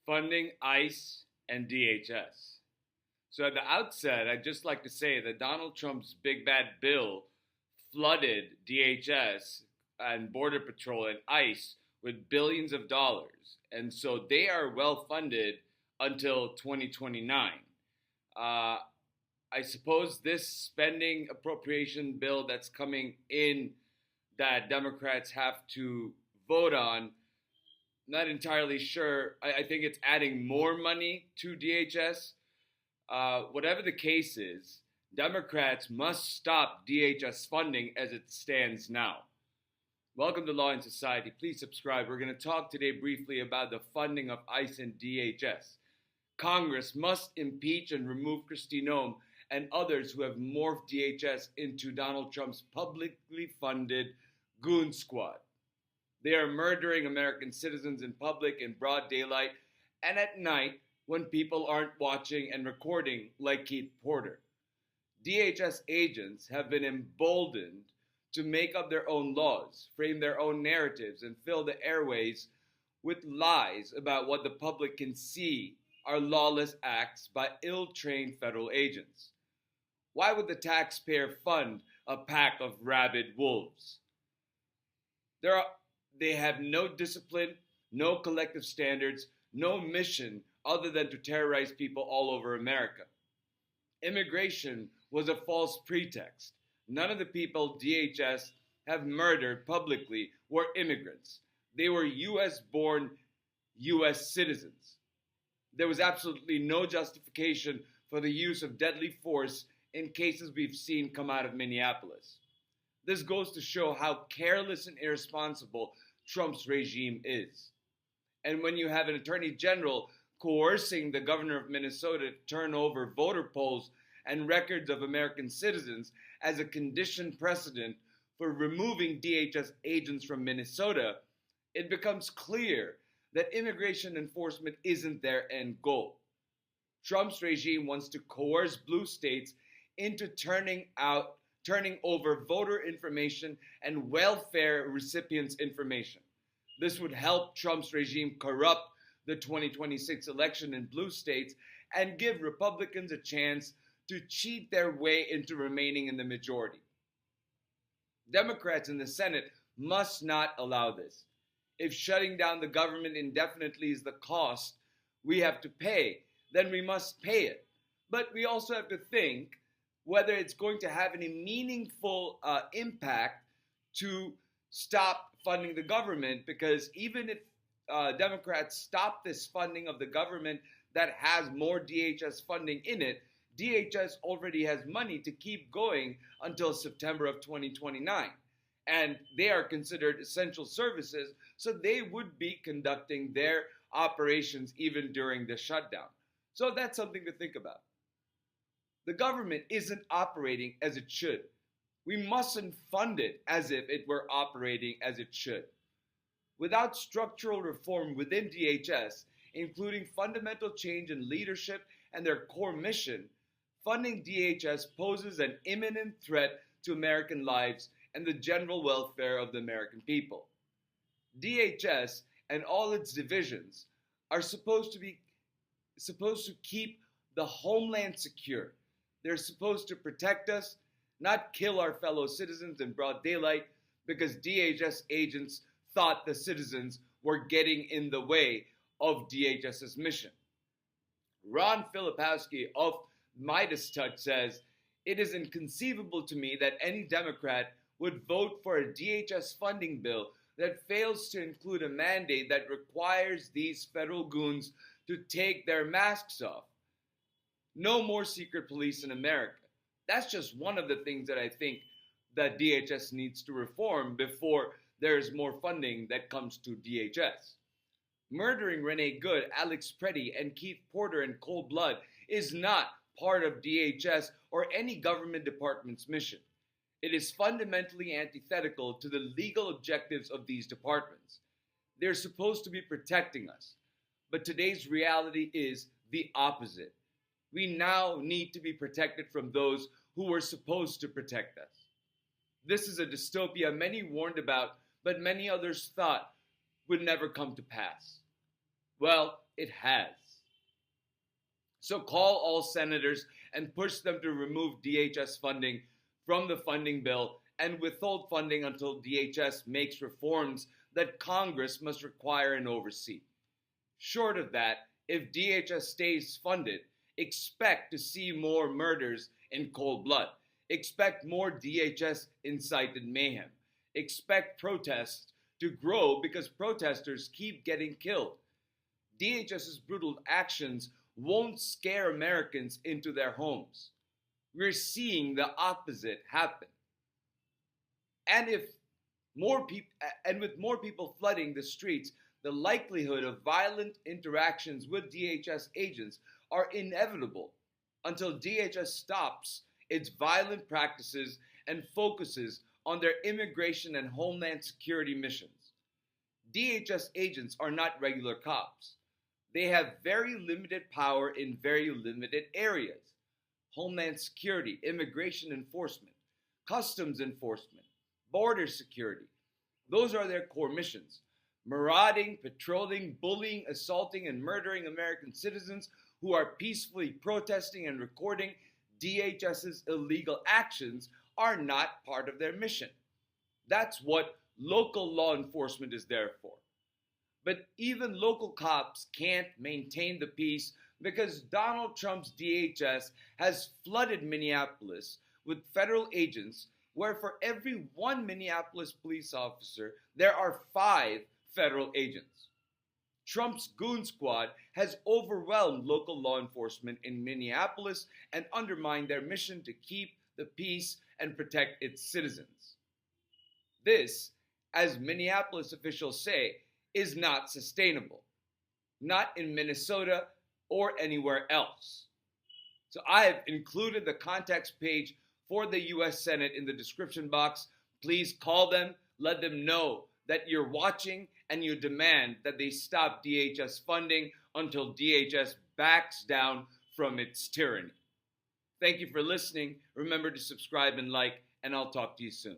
funding ICE and DHS. So at the outset, I'd just like to say that Donald Trump's big bad bill flooded DHS and Border Patrol and ICE with billions of dollars. And so they are well funded until 2029. I suppose this spending appropriation bill that's coming in that Democrats have to vote on, not entirely sure. I think it's adding more money to DHS. Whatever the case is, Democrats must stop DHS funding as it stands now. Welcome to Law and Society. Please subscribe. We're going to talk today briefly about the funding of ICE and DHS. Congress must impeach and remove Kristi Noem and others who have morphed DHS into Donald Trump's publicly funded goon squad. They are murdering American citizens in public in broad daylight and at night when people aren't watching and recording like Keith Porter. DHS agents have been emboldened to make up their own laws, frame their own narratives, and fill the airways with lies about what the public can see are lawless acts by ill-trained federal agents. Why would the taxpayer fund a pack of rabid wolves? They have no discipline, no collective standards, no mission other than to terrorize people all over America. Immigration was a false pretext. None of the people DHS have murdered publicly were immigrants. They were US-born US citizens. There was absolutely no justification for the use of deadly force in cases we've seen come out of Minneapolis. This goes to show how careless and irresponsible Trump's regime is. And when you have an attorney general coercing the governor of Minnesota to turn over voter polls and records of American citizens as a conditioned precedent for removing DHS agents from Minnesota, it becomes clear that immigration enforcement isn't their end goal. Trump's regime wants to coerce blue states into turning over voter information and welfare recipients' information. This would help Trump's regime corrupt the 2026 election in blue states and give Republicans a chance to cheat their way into remaining in the majority. Democrats in the Senate must not allow this. If shutting down the government indefinitely is the cost we have to pay, then we must pay it. But we also have to think whether it's going to have any meaningful impact to stop funding the government, because even if Democrats stop this funding of the government that has more DHS funding in it, DHS already has money to keep going until September of 2029. And they are considered essential services, so they would be conducting their operations even during the shutdown. So that's something to think about. The government isn't operating as it should. We mustn't fund it as if it were operating as it should. Without structural reform within DHS, including fundamental change in leadership and their core mission, funding DHS poses an imminent threat to American lives and the general welfare of the American people. DHS and all its divisions are supposed to keep the homeland secure. They're supposed to protect us, not kill our fellow citizens in broad daylight because DHS agents thought the citizens were getting in the way of DHS's mission. Ron Filipowski of Midas Touch says, "It is inconceivable to me that any Democrat would vote for a DHS funding bill that fails to include a mandate that requires these federal goons to take their masks off. No more secret police in America." That's just one of the things that I think that DHS needs to reform before there's more funding that comes to DHS. Murdering Renee Good, Alex Preddy, and Keith Porter in cold blood is not part of DHS or any government department's mission. It is fundamentally antithetical to the legal objectives of these departments. They're supposed to be protecting us, but today's reality is the opposite. We now need to be protected from those who were supposed to protect us. This is a dystopia many warned about, but many others thought would never come to pass. Well, it has. So call all senators and push them to remove DHS funding from the funding bill and withhold funding until DHS makes reforms that Congress must require and oversee. Short of that, if DHS stays funded, expect to see more murders in cold blood. Expect more DHS incited mayhem. Expect protests to grow because protesters keep getting killed. DHS's brutal actions won't scare Americans into their homes. We're seeing the opposite happen. And with more people flooding the streets, the likelihood of violent interactions with DHS agents are inevitable until DHS stops its violent practices and focuses on their immigration and homeland security missions. DHS agents are not regular cops. They have very limited power in very limited areas: homeland security, immigration enforcement, customs enforcement, border security. Those are their core missions. Marauding, patrolling, bullying, assaulting, and murdering American citizens who are peacefully protesting and recording DHS's illegal actions are not part of their mission. That's what local law enforcement is there for. But even local cops can't maintain the peace because Donald Trump's DHS has flooded Minneapolis with federal agents, where for every one Minneapolis police officer, there are 5 federal agents. Trump's goon squad has overwhelmed local law enforcement in Minneapolis and undermined their mission to keep the peace and protect its citizens. This, as Minneapolis officials say, is not sustainable. Not in Minnesota or anywhere else. So I have included the context page for the U.S. Senate in the description box. Please call them, let them know that you're watching and you demand that they stop DHS funding until DHS backs down from its tyranny. Thank you for listening. Remember to subscribe and like, and I'll talk to you soon.